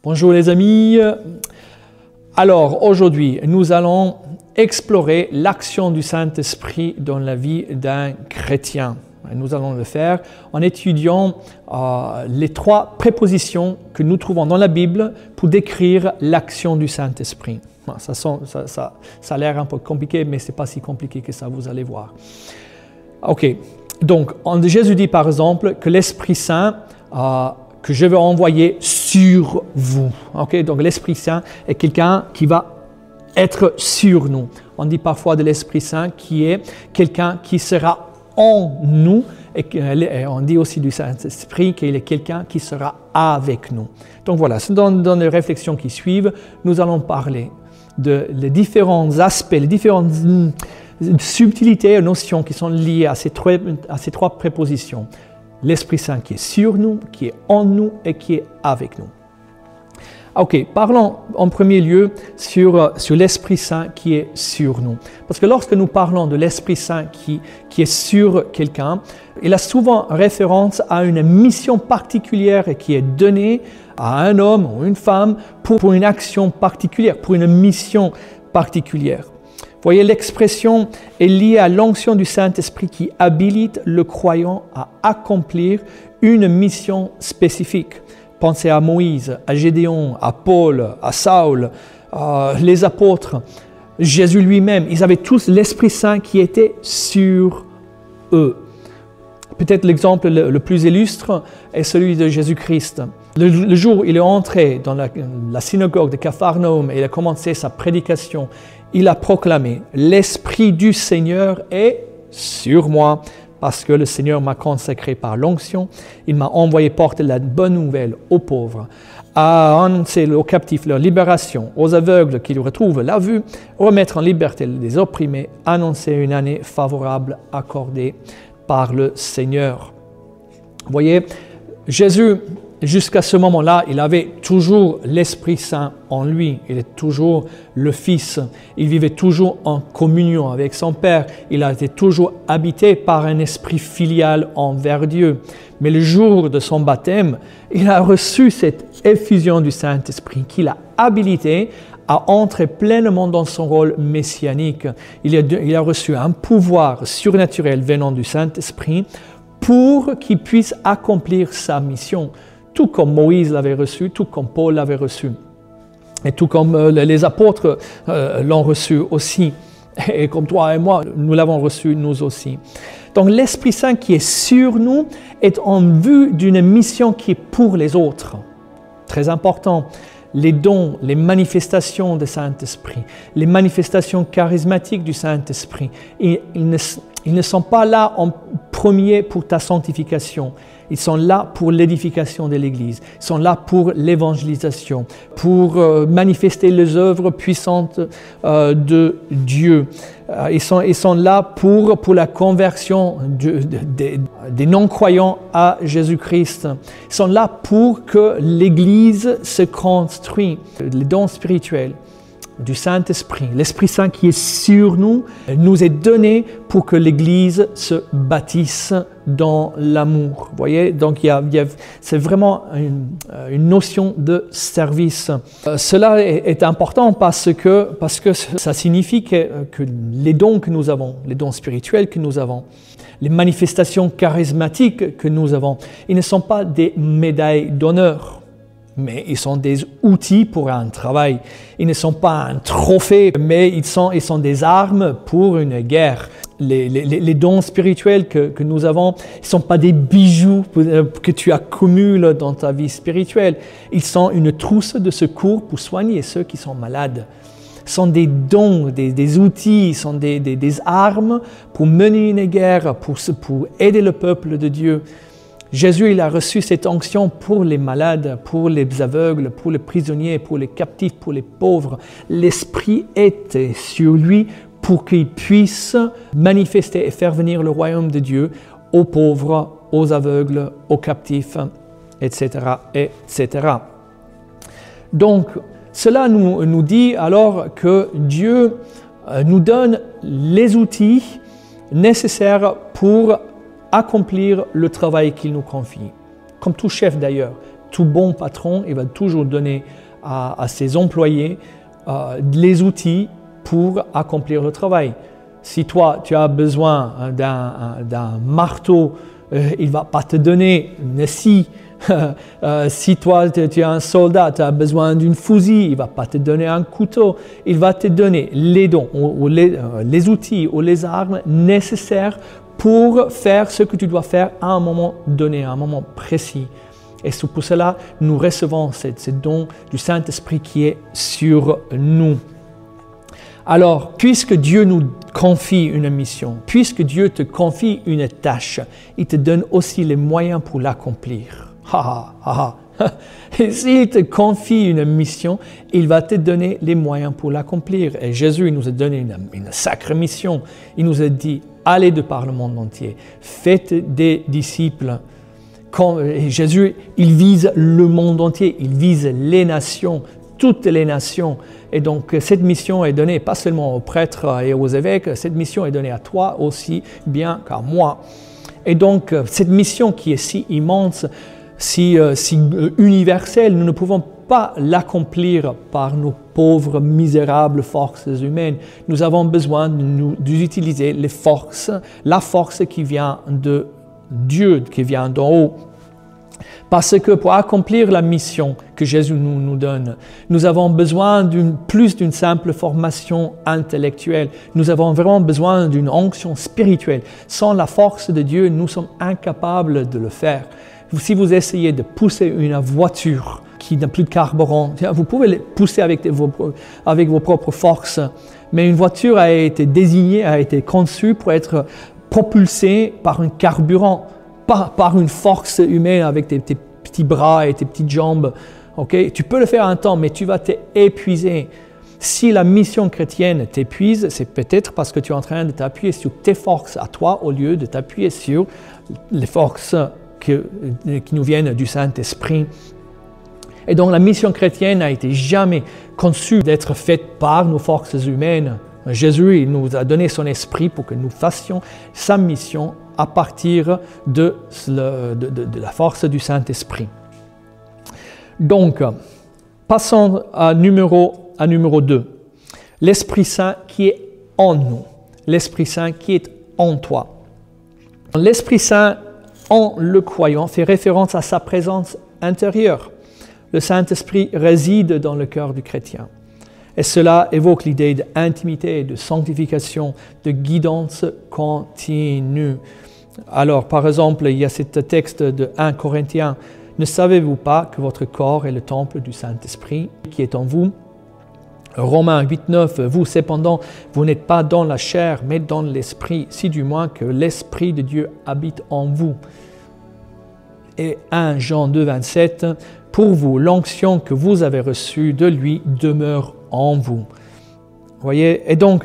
Bonjour les amis. Alors aujourd'hui, nous allons explorer l'action du Saint-Esprit dans la vie d'un chrétien. Nous allons le faire en étudiant les 3 prépositions que nous trouvons dans la Bible pour décrire l'action du Saint-Esprit. Ça a l'air un peu compliqué, mais ce n'est pas si compliqué que ça, vous allez voir. Ok, donc Jésus dit par exemple que l'Esprit Saint que je vais envoyer sur vous. Okay? Donc l'Esprit Saint est quelqu'un qui va être sur nous. On dit parfois de l'Esprit Saint qui est quelqu'un qui sera en nous, et on dit aussi du Saint-Esprit qu'il est quelqu'un qui sera avec nous. Donc voilà, dans les réflexions qui suivent, nous allons parler les différents aspects, les différentes subtilités et notions qui sont liées à ces 3 prépositions. L'Esprit Saint qui est sur nous, qui est en nous et qui est avec nous. Ok, parlons en premier lieu sur l'Esprit Saint qui est sur nous. Parce que lorsque nous parlons de l'Esprit Saint qui est sur quelqu'un, il a souvent référence à une mission particulière qui est donnée à un homme ou une femme pour une action particulière, pour une mission particulière. Vous voyez, l'expression est liée à l'onction du Saint-Esprit qui habilite le croyant à accomplir une mission spécifique. Pensez à Moïse, à Gédéon, à Paul, à Saül, les apôtres, Jésus lui-même. Ils avaient tous l'Esprit Saint qui était sur eux. Peut-être l'exemple le plus illustre est celui de Jésus-Christ. Le jour où il est entré dans la synagogue de Capharnaüm et il a commencé sa prédication, il a proclamé « L'Esprit du Seigneur est sur moi, parce que le Seigneur m'a consacré par l'onction. Il m'a envoyé porter la bonne nouvelle aux pauvres, à annoncer aux captifs leur libération, aux aveugles qu'ils retrouvent la vue, remettre en liberté les opprimés, annoncer une année favorable accordée par le Seigneur. » Vous voyez, Jésus, jusqu'à ce moment-là, il avait toujours l'Esprit Saint en lui. Il est toujours le Fils. Il vivait toujours en communion avec son Père. Il a été toujours habité par un esprit filial envers Dieu. Mais le jour de son baptême, il a reçu cette effusion du Saint-Esprit qui l'a habilité à entrer pleinement dans son rôle messianique. Il a reçu un pouvoir surnaturel venant du Saint-Esprit pour qu'il puisse accomplir sa mission. Tout comme Moïse l'avait reçu, tout comme Paul l'avait reçu. Et tout comme les apôtres l'ont reçu aussi. Et comme toi et moi, nous l'avons reçu nous aussi. Donc l'Esprit Saint qui est sur nous est en vue d'une mission qui est pour les autres. Très important. Les dons, les manifestations du Saint-Esprit, les manifestations charismatiques du Saint-Esprit, ils ne sont pas là en premier pour ta sanctification. Ils sont là pour l'édification de l'Église. Ils sont là pour l'évangélisation, pour manifester les œuvres puissantes de Dieu. Ils sont là pour la conversion des non-croyants à Jésus-Christ. Ils sont là pour que l'Église se construise. Les dons spirituels du Saint-Esprit, l'Esprit Saint qui est sur nous, nous est donné pour que l'Église se bâtisse dans l'amour. Vous voyez, donc c'est vraiment une notion de service. Cela est important parce que ça signifie que les dons que nous avons, les dons spirituels que nous avons, les manifestations charismatiques que nous avons, ils ne sont pas des médailles d'honneur. Mais ils sont des outils pour un travail. Ils ne sont pas un trophée, mais ils sont des armes pour une guerre. Les dons spirituels que nous avons, ils ne sont pas des bijoux que tu accumules dans ta vie spirituelle. Ils sont une trousse de secours pour soigner ceux qui sont malades. Ce sont des dons, des outils, ce sont des armes pour mener une guerre, pour aider le peuple de Dieu. Jésus, il a reçu cette onction pour les malades, pour les aveugles, pour les prisonniers, pour les captifs, pour les pauvres. L'Esprit était sur lui pour qu'il puisse manifester et faire venir le royaume de Dieu aux pauvres, aux aveugles, aux captifs, etc., etc. Donc, cela nous dit alors que Dieu nous donne les outils nécessaires pour accomplir le travail qu'il nous confie. Comme tout chef d'ailleurs, tout bon patron, il va toujours donner à ses employés les outils pour accomplir le travail. Si toi, tu as besoin d'un marteau, il ne va pas te donner une scie. Si toi, tu es un soldat, tu as besoin d'une fusil, il ne va pas te donner un couteau. Il va te donner les dons, ou les outils ou les armes nécessaires pour faire ce que tu dois faire à un moment donné, à un moment précis. Et c'est pour cela, nous recevons ce don du Saint-Esprit qui est sur nous. Alors, puisque Dieu nous confie une mission, puisque Dieu te confie une tâche, il te donne aussi les moyens pour l'accomplir. Et s'il te confie une mission, il va te donner les moyens pour l'accomplir. Et Jésus il nous a donné une sacrée mission. Il nous a dit, allez de par le monde entier, faites des disciples. Et Jésus, il vise le monde entier, il vise les nations, toutes les nations. Et donc, cette mission est donnée pas seulement aux prêtres et aux évêques, cette mission est donnée à toi aussi bien qu'à moi. Et donc, cette mission qui est si immense, si universelle, nous ne pouvons pas l'accomplir par nos pauvres, misérables forces humaines. Nous avons besoin d'utiliser les forces, la force qui vient de Dieu, qui vient d'en haut. Parce que pour accomplir la mission que Jésus nous donne, nous avons besoin plus d'une simple formation intellectuelle. Nous avons vraiment besoin d'une onction spirituelle. Sans la force de Dieu, nous sommes incapables de le faire. Si vous essayez de pousser une voiture qui n'a plus de carburant, vous pouvez le pousser avec vos propres forces. Mais une voiture a été désignée, a été conçue pour être propulsée par un carburant, pas par une force humaine avec tes petits bras et tes petites jambes. Okay? Tu peux le faire un temps, mais tu vas t'épuiser. Si la mission chrétienne t'épuise, c'est peut-être parce que tu es en train de t'appuyer sur tes forces à toi au lieu de t'appuyer sur les forces qui nous viennent du Saint-Esprit. Et donc la mission chrétienne n'a été jamais conçue d'être faite par nos forces humaines. Jésus il nous a donné son esprit pour que nous fassions sa mission à partir de la force du Saint-Esprit. Donc, passons à numéro 2. L'Esprit Saint qui est en nous. L'Esprit Saint qui est en toi. L'Esprit Saint, en le croyant, fait référence à sa présence intérieure. Le Saint-Esprit réside dans le cœur du chrétien. Et cela évoque l'idée d'intimité, de sanctification, de guidance continue. Alors, par exemple, il y a ce texte de 1 Corinthiens. « Ne savez-vous pas que votre corps est le temple du Saint-Esprit qui est en vous ?» Romains 8, 9. « Vous, cependant, vous n'êtes pas dans la chair, mais dans l'Esprit, si du moins que l'Esprit de Dieu habite en vous. » Et 1 Jean 2, 27. « Pour vous, l'onction que vous avez reçue de lui demeure en vous. » Vous voyez, et donc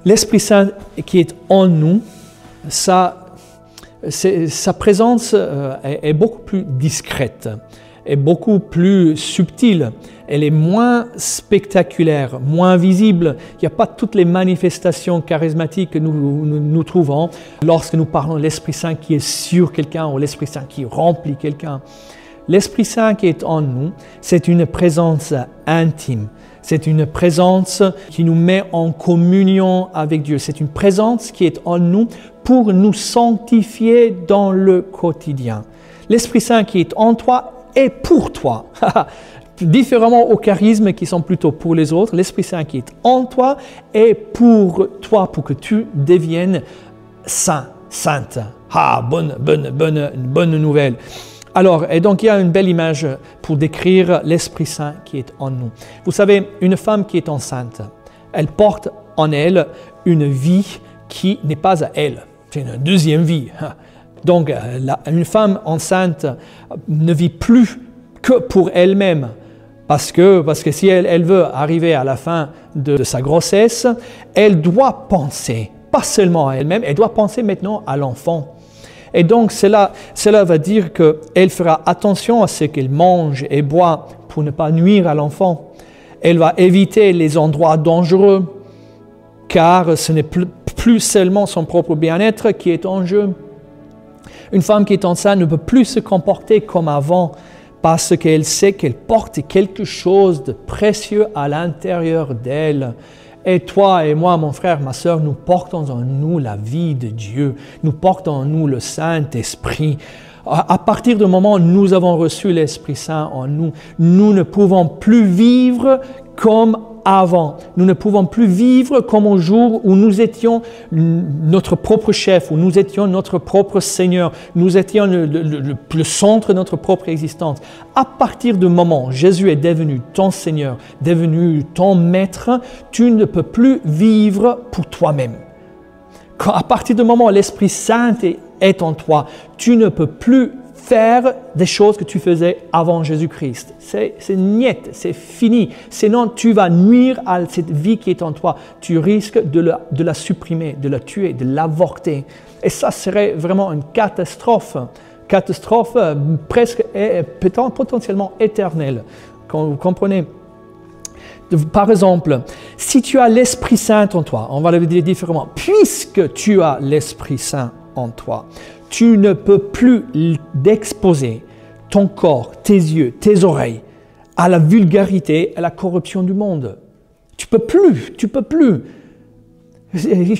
l'Esprit Saint qui est en nous, sa présence est beaucoup plus discrète, est beaucoup plus subtile, elle est moins spectaculaire, moins visible. Il n'y a pas toutes les manifestations charismatiques que nous trouvons lorsque nous parlons de l'Esprit Saint qui est sur quelqu'un ou l'Esprit Saint qui remplit quelqu'un. L'Esprit Saint qui est en nous, c'est une présence intime. C'est une présence qui nous met en communion avec Dieu. C'est une présence qui est en nous pour nous sanctifier dans le quotidien. L'Esprit Saint qui est en toi est pour toi. Différemment aux charismes qui sont plutôt pour les autres, l'Esprit Saint qui est en toi est pour toi, pour que tu deviennes saint, sainte. Ah, bonne nouvelle. Alors, et donc il y a une belle image pour décrire l'Esprit Saint qui est en nous. Vous savez, une femme qui est enceinte, elle porte en elle une vie qui n'est pas à elle. C'est une deuxième vie. Donc, une femme enceinte ne vit plus que pour elle-même. Parce que si elle veut arriver à la fin de sa grossesse, elle doit penser, pas seulement à elle-même, elle doit penser maintenant à l'enfant. Et donc cela va dire qu'elle fera attention à ce qu'elle mange et boit pour ne pas nuire à l'enfant. Elle va éviter les endroits dangereux, car ce n'est plus seulement son propre bien-être qui est en jeu. Une femme qui est enceinte ne peut plus se comporter comme avant parce qu'elle sait qu'elle porte quelque chose de précieux à l'intérieur d'elle. Et toi et moi, mon frère, ma sœur, nous portons en nous la vie de Dieu. Nous portons en nous le Saint-Esprit. À partir du moment où nous avons reçu l'Esprit Saint en nous, nous ne pouvons plus vivre comme avant. Nous ne pouvons plus vivre comme au jour où nous étions notre propre chef, où nous étions notre propre Seigneur, nous étions le centre de notre propre existence. À partir du moment où Jésus est devenu ton Seigneur, devenu ton Maître, tu ne peux plus vivre pour toi-même. À partir du moment où l'Esprit Saint est en toi, tu ne peux plus faire des choses que tu faisais avant Jésus-Christ. C'est niet, c'est fini. Sinon, tu vas nuire à cette vie qui est en toi. Tu risques de la supprimer, de la tuer, de l'avorter. Et ça serait vraiment une catastrophe. Catastrophe presque potentiellement éternelle. Vous comprenez? Par exemple, si tu as l'Esprit Saint en toi, on va le dire différemment, puisque tu as l'Esprit Saint en toi, tu ne peux plus d'exposer ton corps, tes yeux, tes oreilles à la vulgarité, à la corruption du monde. Tu peux plus.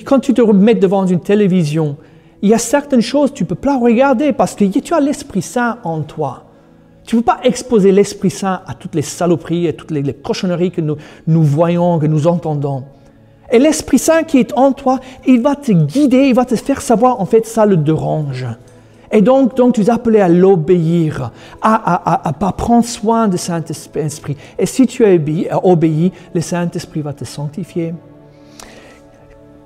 Quand tu te remets devant une télévision, il y a certaines choses que tu ne peux pas regarder parce que tu as l'Esprit Saint en toi. Tu ne peux pas exposer l'Esprit Saint à toutes les saloperies, à toutes les cochonneries que nous voyons, que nous entendons. Et l'Esprit Saint qui est en toi, il va te guider, il va te faire savoir, en fait, ça le dérange. Et donc tu es appelé à l'obéir, à prendre soin du Saint-Esprit. Et si tu obéis, le Saint-Esprit va te sanctifier.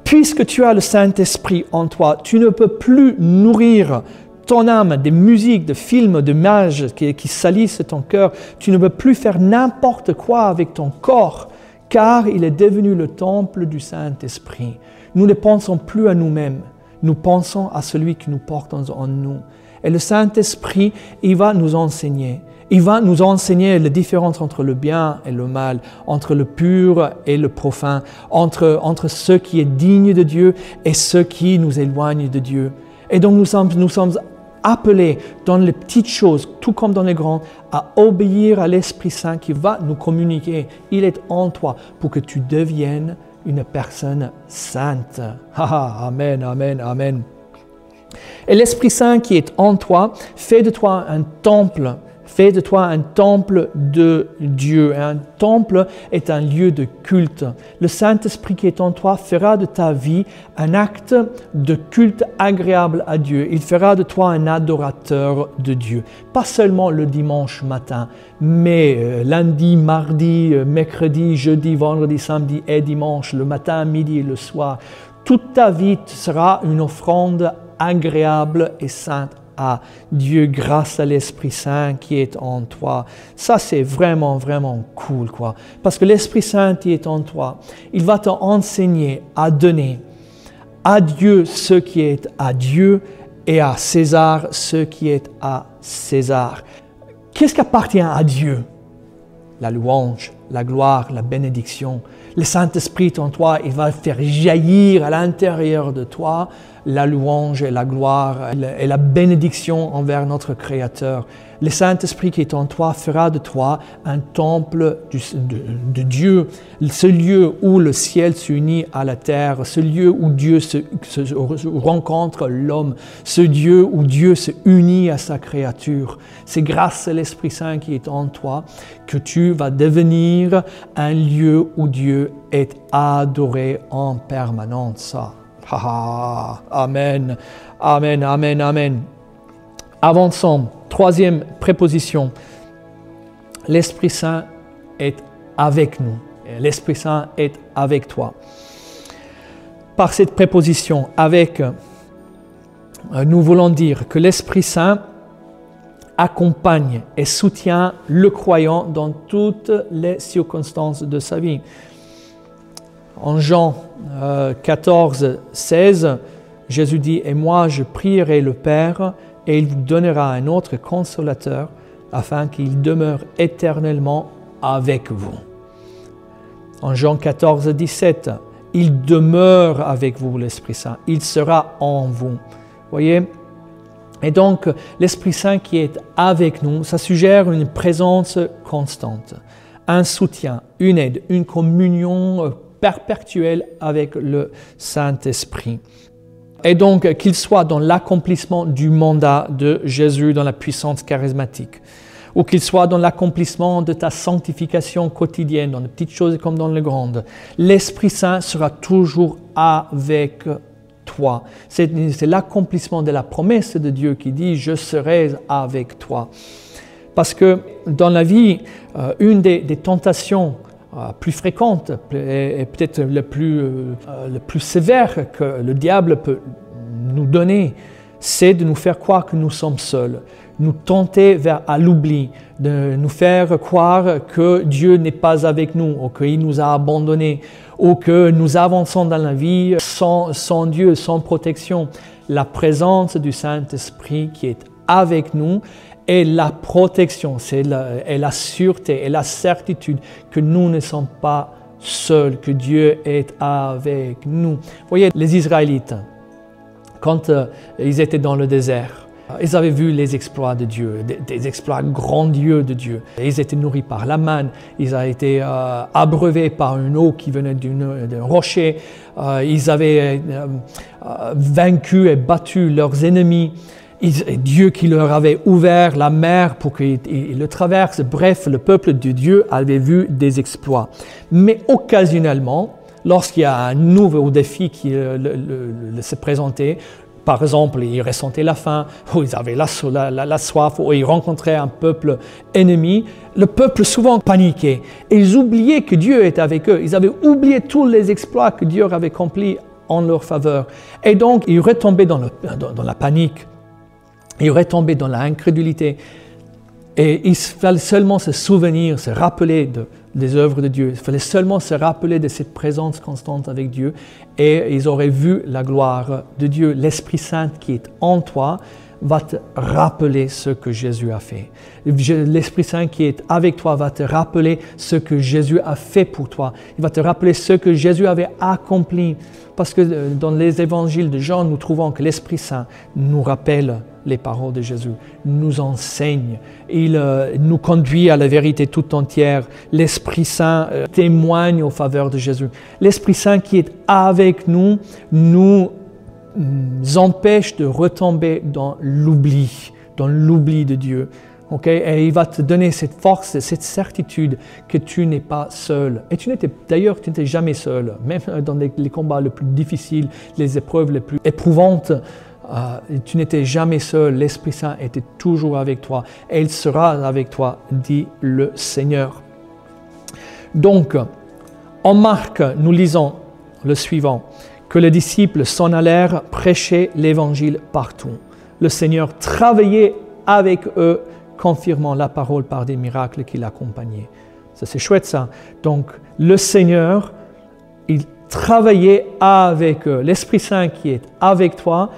Puisque tu as le Saint-Esprit en toi, tu ne peux plus nourrir ton âme des musiques, de films, d'images qui salissent ton cœur. Tu ne peux plus faire n'importe quoi avec ton corps, car il est devenu le temple du Saint-Esprit. Nous ne pensons plus à nous-mêmes, nous pensons à celui qui nous porte en nous. Et le Saint-Esprit, il va nous enseigner. Il va nous enseigner la différence entre le bien et le mal, entre le pur et le profane, entre ce qui est digne de Dieu et ce qui nous éloigne de Dieu. Et donc nous sommes appelés dans les petites choses, tout comme dans les grandes, à obéir à l'Esprit Saint qui va nous communiquer. Il est en toi pour que tu deviennes une personne sainte. Amen, amen, amen. Et l'Esprit Saint qui est en toi fait de toi un temple. Fais de toi un temple de Dieu. Un temple est un lieu de culte. Le Saint-Esprit qui est en toi fera de ta vie un acte de culte agréable à Dieu. Il fera de toi un adorateur de Dieu. Pas seulement le dimanche matin, mais lundi, mardi, mercredi, jeudi, vendredi, samedi et dimanche, le matin, midi et le soir. Toute ta vie sera une offrande agréable et sainte à Dieu grâce à l'Esprit Saint qui est en toi. Ça, c'est vraiment, vraiment cool, quoi. Parce que l'Esprit Saint qui est en toi, il va t'enseigner à donner à Dieu ce qui est à Dieu et à César ce qui est à César. Qu'est-ce qui appartient à Dieu? La louange, la gloire, la bénédiction. Le Saint-Esprit en toi, il va faire jaillir à l'intérieur de toi la louange et la gloire et la bénédiction envers notre Créateur. Le Saint-Esprit qui est en toi fera de toi un temple de Dieu, ce lieu où le ciel s'unit à la terre, ce lieu où Dieu se rencontre l'homme, ce lieu où Dieu se unit à sa créature. C'est grâce à l'Esprit Saint qui est en toi que tu vas devenir un lieu où Dieu est adoré en permanence. Amen, amen, amen, amen. Avançons. Troisième préposition. L'Esprit Saint est avec nous. L'Esprit Saint est avec toi. Par cette préposition, avec, nous voulons dire que l'Esprit Saint accompagne et soutient le croyant dans toutes les circonstances de sa vie. En Jean 14, 16, Jésus dit « Et moi, je prierai le Père, et il vous donnera un autre consolateur, afin qu'il demeure éternellement avec vous. » En Jean 14, 17, « Il demeure avec vous, l'Esprit Saint, il sera en vous. » Voyez, Et donc, l'Esprit Saint qui est avec nous, ça suggère une présence constante, un soutien, une aide, une communion perpétuelle avec le Saint-Esprit. Et donc, qu'il soit dans l'accomplissement du mandat de Jésus dans la puissance charismatique, ou qu'il soit dans l'accomplissement de ta sanctification quotidienne, dans les petites choses comme dans les grandes, l'Esprit Saint sera toujours avec toi. C'est l'accomplissement de la promesse de Dieu qui dit « Je serai avec toi ». Parce que dans la vie, une des tentations plus fréquentes et peut-être le plus sévère que le diable peut nous donner, c'est de nous faire croire que nous sommes seuls, nous tenter à l'oubli, de nous faire croire que Dieu n'est pas avec nous, ou qu'il nous a abandonnés, ou que nous avançons dans la vie sans Dieu, sans protection. La présence du Saint-Esprit qui est avec nous est la protection, est la sûreté, et la certitude que nous ne sommes pas seuls, que Dieu est avec nous. Vous voyez, les Israélites, quand ils étaient dans le désert, ils avaient vu les exploits de Dieu, des exploits grandieux de Dieu. Ils étaient nourris par la manne, ils ont été abreuvés par une eau qui venait d'un rocher, ils avaient vaincu et battu leurs ennemis. Dieu qui leur avait ouvert la mer pour qu'ils le traversent. Bref, le peuple de Dieu avait vu des exploits. Mais occasionnellement, lorsqu'il y a un nouveau défi qui se présentait, par exemple, ils ressentaient la faim, ou ils avaient la soif, ou ils rencontraient un peuple ennemi, le peuple souvent paniquait. Et ils oubliaient que Dieu était avec eux. Ils avaient oublié tous les exploits que Dieu avait accomplis en leur faveur. Et donc, ils retombaient dans la panique. Ils retombaient dans l'incrédulité. Et il fallait seulement se souvenir, se rappeler des œuvres de Dieu. Il fallait seulement se rappeler de cette présence constante avec Dieu. Et ils auraient vu la gloire de Dieu. L'Esprit Saint qui est en toi va te rappeler ce que Jésus a fait. L'Esprit Saint qui est avec toi va te rappeler ce que Jésus a fait pour toi. Il va te rappeler ce que Jésus avait accompli. Parce que dans les évangiles de Jean, nous trouvons que l'Esprit Saint nous rappelle les paroles de Jésus, nous enseigne, il nous conduit à la vérité tout entière. L'Esprit Saint témoigne en faveur de Jésus. L'Esprit Saint qui est avec nous, nous empêche de retomber dans l'oubli de Dieu. Okay? Et il va te donner cette force, cette certitude que tu n'es pas seul. Et tu n'étais jamais seul, même dans les combats les plus difficiles, les épreuves les plus éprouvantes. Tu n'étais jamais seul, l'Esprit Saint était toujours avec toi et il sera avec toi, dit le Seigneur. Donc, en Marc, nous lisons le suivant, que les disciples s'en allèrent prêcher l'Évangile partout. Le Seigneur travaillait avec eux, confirmant la parole par des miracles qui l'accompagnaient. Ça, c'est chouette ça. Donc, le Seigneur, il travaillait avec eux. L'Esprit Saint qui est avec toi,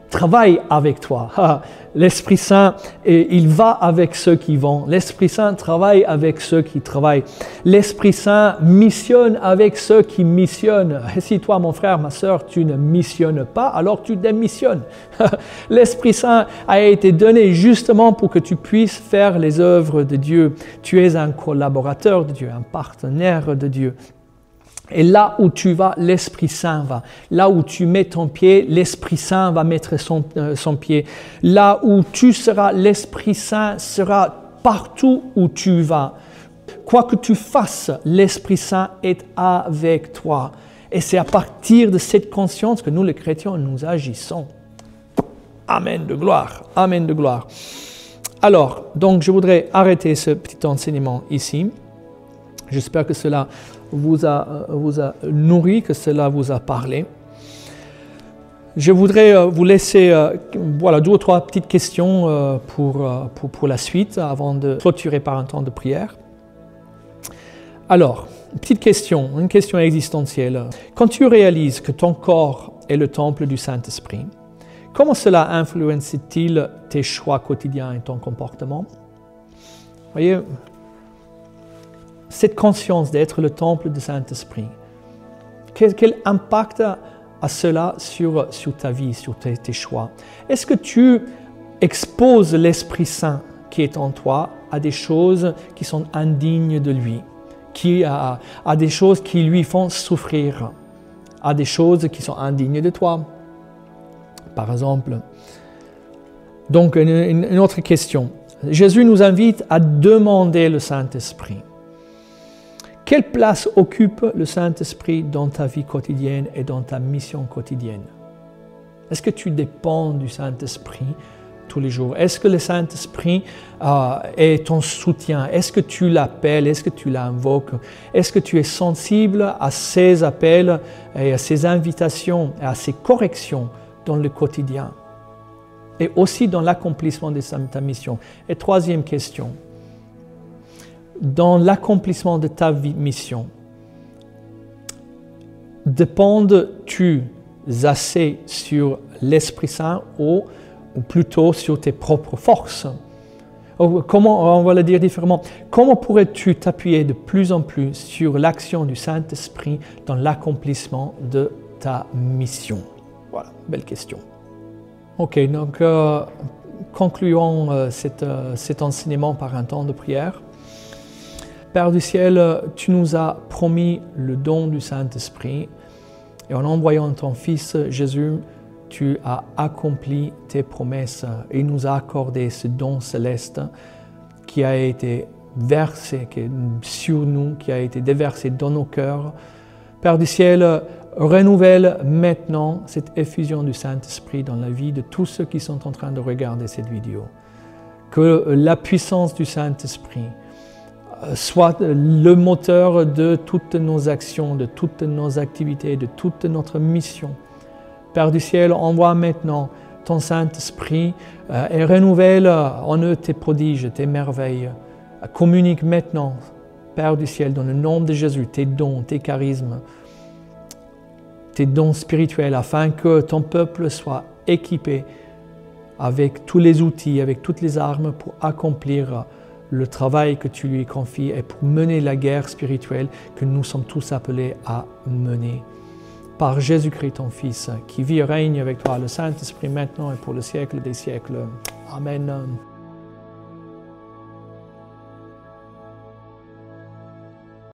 travaille avec toi. L'Esprit Saint, il va avec ceux qui vont. L'Esprit Saint travaille avec ceux qui travaillent. L'Esprit Saint missionne avec ceux qui missionnent. Et si toi, mon frère, ma sœur, tu ne missionnes pas, alors tu démissionnes. L'Esprit Saint a été donné justement pour que tu puisses faire les œuvres de Dieu. Tu es un collaborateur de Dieu, un partenaire de Dieu. Et là où tu vas, l'Esprit Saint va. Là où tu mets ton pied, l'Esprit Saint va mettre son pied. Là où tu seras, l'Esprit Saint sera partout où tu vas. Quoi que tu fasses, l'Esprit Saint est avec toi. Et c'est à partir de cette conscience que nous, les chrétiens, nous agissons. Amen de gloire. Amen de gloire. Alors, donc je voudrais arrêter ce petit enseignement ici. J'espère que cela vous a nourri, que cela vous a parlé. Je voudrais vous laisser 2 ou 3 petites questions pour la suite avant de clôturer par un temps de prière. Alors, une question existentielle. Quand tu réalises que ton corps est le temple du Saint-Esprit, comment cela influence-t-il tes choix quotidiens et ton comportement? Vous voyez, cette conscience d'être le temple du Saint-Esprit, quel impact a cela sur ta vie, sur tes choix? Est-ce que tu expose l'Esprit Saint qui est en toi à des choses qui sont indignes de lui, à des choses qui lui font souffrir, à des choses qui sont indignes de toi. Par exemple. Donc, une autre question. Jésus nous invite à demander le Saint-Esprit. Quelle place occupe le Saint-Esprit dans ta vie quotidienne et dans ta mission quotidienne? Est-ce que tu dépends du Saint-Esprit tous les jours? Est-ce que le Saint-Esprit est ton soutien? Est-ce que tu l'appelles? Est-ce que tu l'invoques? Est-ce que tu es sensible à ses appels et à ses invitations et à ses corrections dans le quotidien? Et aussi dans l'accomplissement de ta mission. Et troisième question. Dans l'accomplissement de ta mission, dépendes-tu assez sur l'Esprit Saint ou plutôt sur tes propres forces? Comment, on va le dire différemment, comment pourrais-tu t'appuyer de plus en plus sur l'action du Saint-Esprit dans l'accomplissement de ta mission? Voilà, belle question. Ok, donc concluons cet enseignement par un temps de prière. Père du ciel, tu nous as promis le don du Saint-Esprit et en envoyant ton Fils Jésus, tu as accompli tes promesses et nous as accordé ce don céleste qui a été versé sur nous, qui a été déversé dans nos cœurs. Père du ciel, renouvelle maintenant cette effusion du Saint-Esprit dans la vie de tous ceux qui sont en train de regarder cette vidéo. Que la puissance du Saint-Esprit soit le moteur de toutes nos actions, de toutes nos activités, de toute notre mission. Père du ciel, envoie maintenant ton Saint-Esprit et renouvelle en eux tes prodiges, tes merveilles. Communique maintenant, Père du ciel, dans le nom de Jésus, tes dons, tes charismes, tes dons spirituels, afin que ton peuple soit équipé avec tous les outils, avec toutes les armes pour accomplir le travail que tu lui confies et pour mener la guerre spirituelle que nous sommes tous appelés à mener. Par Jésus-Christ, ton Fils, qui vit et règne avec toi, le Saint-Esprit maintenant et pour le siècle des siècles. Amen.